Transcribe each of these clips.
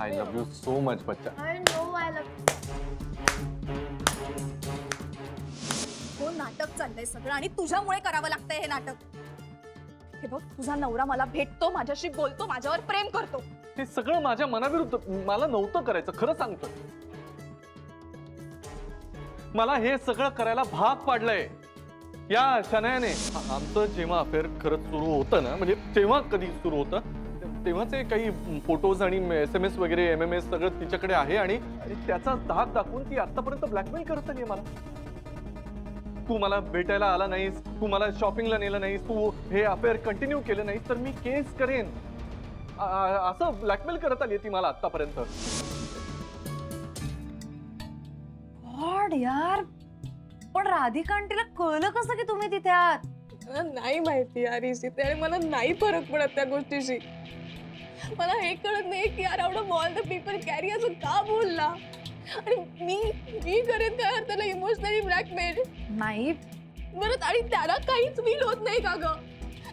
I love you so much बच्चा. I know I love हो नाटक चाललंय सगळं आणि तुझ्यामुळे करावं लागतंय हे नाटक. हे बघ तुझा नवरा मला भेटतो, माझ्याशी बोलतो, माझ्यावर प्रेम करतो. हे सगळं माझ्या मनाविरुद्ध. मला नव्हतं करायचं, खरं सांगतो. मला हे सगळं करायला भाग पाडलंय या शनायाने. आमचं जेव्हा अफेअर खरंच सुरू होतं ना, म्हणजे तेव्हा कधी सुरू होतं तेव्हाचे काही फोटोज आणि SMS वगैरे MMS सगळं तिच्याकडे आहे आणि त्याचा धाक दाखवून ती आतापर्यंत ब्लॅकमेल करत आली मला. तू मला भेटायला आला नाहीस, तू मला शॉपिंगला नेलं नाहीस, तू हे अफेअर कंटिन्यू केलं नाहीस तर मी केस करेन असं ब्लॅकमेल करत आली ती मला आतापर्यंत. गॉड यार, पण राधिका आंटीला कळलं कसं की तुम्ही तिथे आहात? मला नाही माहिती यार इशिते आणि मला नाही फरक पडत त्या गोष्टीशी. मला हे कळत नाही की यार out of all the people carry असं का बोलला आणि मी करेन काय त्याला इमोशनली ब्लॅकमेल नाही बरं. आणि त्याला काहीच फील होत नाही का ग?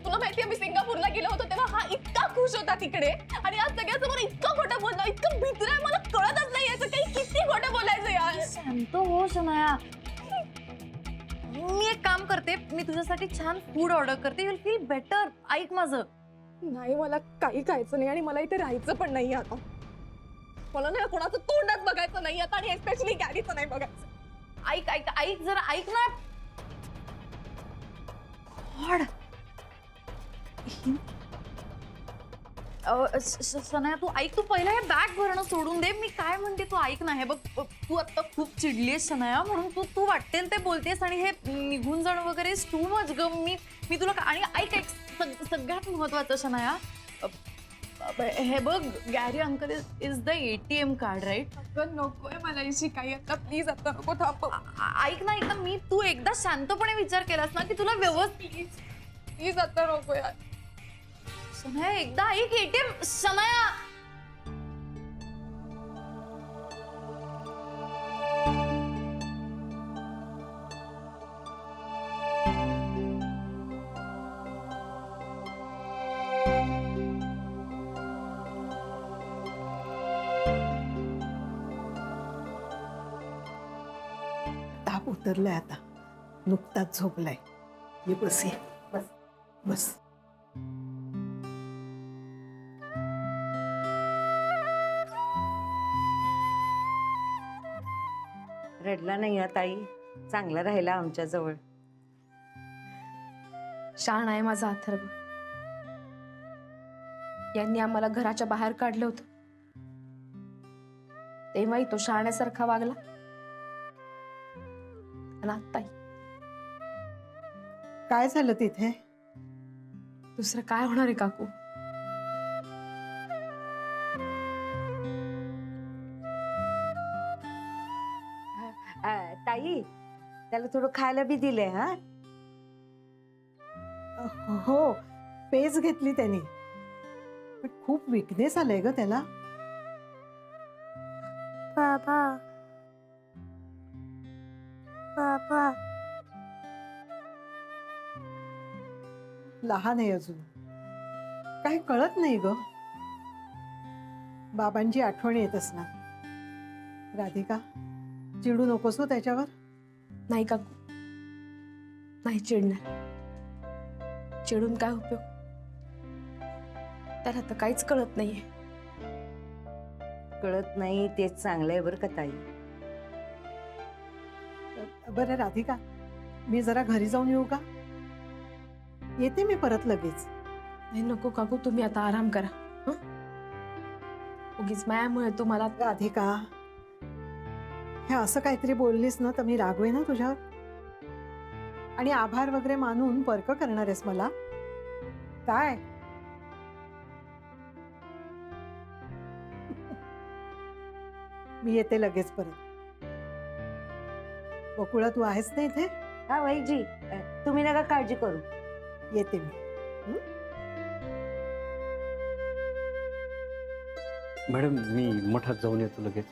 तुला माहिती आम्ही सिंगापूरला गेलो होतो तेव्हा हा इतका खुश होता तिकडे आणि आज सगळ्यासमोर इतकं खोटं बोलला, इतकं भितरं मला कळतच नाही याचं काही किती खोटं बोलायचं यार. शांत हो शनाया. मी एक काम करते, मी तुझ्यासाठी छान फूड ऑर्डर करते, यू विल फील बेटर. ऐक माझं. नाही मला काही खायचं नाही आणि मला इथे राहायचं पण नाही आता. मला नाही कोणाचं तोंडात बघायचं नाही आता आणि एस्पेशली गॅरीचं नाही बघायचं. ऐक ऐक ऐक जरा ऐक ना. गॉड. सनाया तू ऐक, तू पहिला हे बॅग भरणं सोडून दे. मी काय म्हणते तू ऐक ना. हे बघ तू आता खूप चिडलीस सनाया, म्हणून तू वाटेल ते बोलतेस आणि हे निघून जाणं वगैरे टू मच ग. मी तुला आणि ऐक ऐक सगळ्यात महत्वाचं सनाया, हे बघ Gary uncle is the ATM card right. अगं नकोय मला इशी काही आता प्लीज आता नको थांब. ऐक ना एकदा तू एकदा शांतपणे विचार केलास ना की तुला व्यवस्थित. प्लीज आता नको यार. सनाया एकदा ऐक. ATM सनाया. ताप उतरलाय आता, नुकताच झोपलाय. ये बस, ये बस बस. रडला नाही हा ताई, चांगला राहिला आमच्या जवळ. शाण आहे माझा अथर्व. यांनी आम्हाला घराच्या बाहेर काढलं होतं तेव्हाही तो शहाण्यासारखा वागला आणि आत्ताही. काय झालं तिथे? दुसरं काय होणार आहे काकू? ताई त्याला थोडं खायला बी दिले. हा हो, पेज घेतली त्यांनी, पण खूप विकनेस आलाय ग त्याला. बाबा बाबा लहान आहे अजून, काही कळत नाही ग. बाबांची आठवण येत असणार. राधिका चिडू नकोस हो त्याच्यावर. नाही काकू, नाही चिडणार. चिडून काय उपयोग? त्याला तर काहीच कळत नाहीये. कळत नाही तेच चांगलं आहे बरं का ताई. बरं राधिका, मी जरा घरी जाऊन येऊ का? येते मी परत लगेच. नाही नको काकू, तुम्ही आता आराम करा. उगीच मायामुळे तुम्हाला. राधिका, हे असं काहीतरी बोललीस ना तर मी रागवे ना तुझ्यावर, आणि आभार वगैरे मानून परक करणार आहेस मला काय? मी येते लगेच परत. बकुळा तू आहेस ना इथे? हा वैजी, तुम्ही नका काळजी करू. येते मी. मॅडम मी मठात जाऊन येतो लगेच.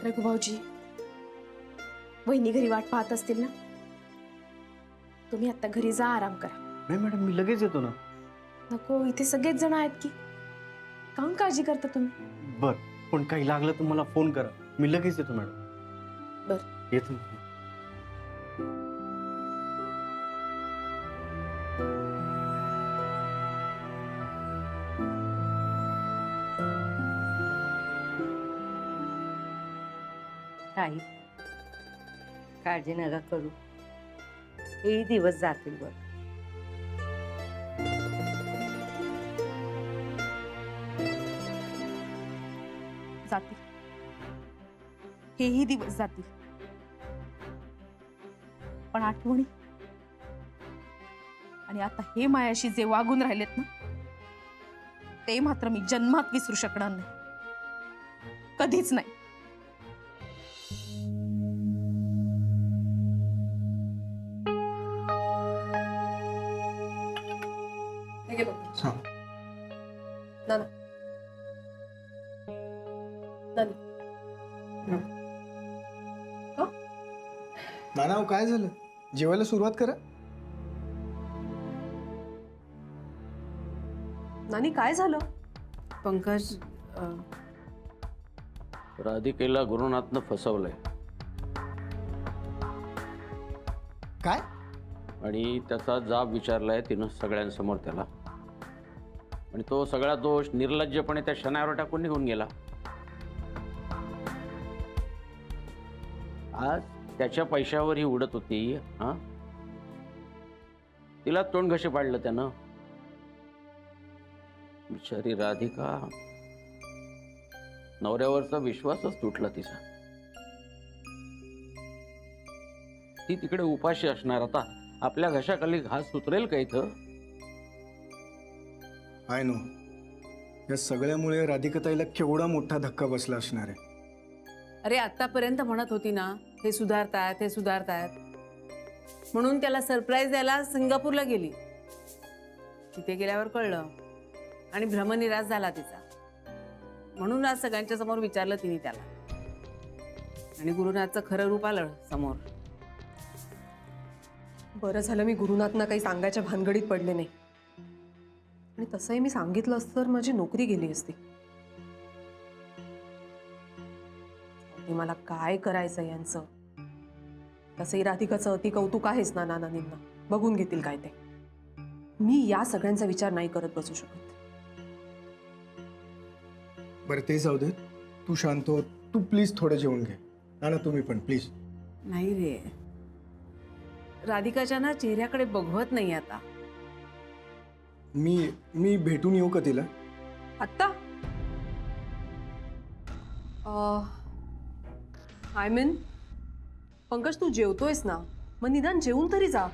रघु भाऊजी, वहिनी घरी वाट पाहत असतील ना? तुम्ही आता घरी जा, आराम करा. नाही मॅडम, मी लगेच येतो ना. नको, इथे सगळेच जण आहेत की. काहून काळजी करता तुम्ही? बर, पण काही लागलं तर मला फोन करा, मी लगेच येतो मॅडम. बर. येतो. ताई काळजी नका करू, हे दिवस जातील बघ. जातील, हेही दिवस जातील, पण आठवणी आणि आता हे मायाशी जे वागून राहिलेत ना, ते मात्र मी जन्मात विसरू शकणार नाही, कधीच नाही. हां. नाना काय झालं? जेवायला सुरुवात करा. नानी काय झालं? पंकज राधिकेला गुरुनाथनं फसवलंय काय? आणि त्याचा जाब विचारलाय तिनं सगळ्यांसमोर त्याला, आणि तो सगळा दोष निर्लज्जपणे त्या शनावर टाकून निघून गेला. आज त्याच्या पैशावर ही उडत होती. हा, तिला तोंड घशी पाडलं त्यानं. बिचारी राधिका, नवऱ्यावरचा विश्वासच तुटला तिचा. ती तिकडे उपाशी असणार. आता आपल्या घशाखाली घास उतरेल का इथं? आय नो, या सगळ्यामुळे राधिकाताईला केवढा मोठा धक्का बसला असणार आहे. अरे आतापर्यंत म्हणत होती ना, हे सुधारतायत, हे सुधारतायत, म्हणून त्याला सरप्राईज द्यायला सिंगापूरला गेली. तिथे गेल्यावर कळलं आणि भ्रमनिरास झाला तिचा. म्हणून आज सगळ्यांच्या समोर विचारलं तिने त्याला, आणि गुरुनाथचं खरं रूप आलं समोर. बरं झालं मी गुरुनाथना काही सांगायच्या भानगडीत पडले नाही, आणि तसंही मी सांगितलं असतं तर माझी नोकरी गेली असती. आणि मला काय करायचं यांचं. तसंही राधिकाचं अति कौतुक आहेच ना नानांना, बघून घेतील काय ते. मी या सगळ्यांचा विचार नाही करत बसू शकत. बरं ते जाऊ दे, तू शांत हो. तू प्लीज थोडं जेवून घे. नाना तुम्ही पण प्लीज. नाही रे, राधिकाच्या ना चेहऱ्याकडे बघवत नाही आता. मी भेटून येऊ का तिला? आत्ता आय मीन पंकज, तू जेवतोयस ना, मग निदान जेवून तरी जा.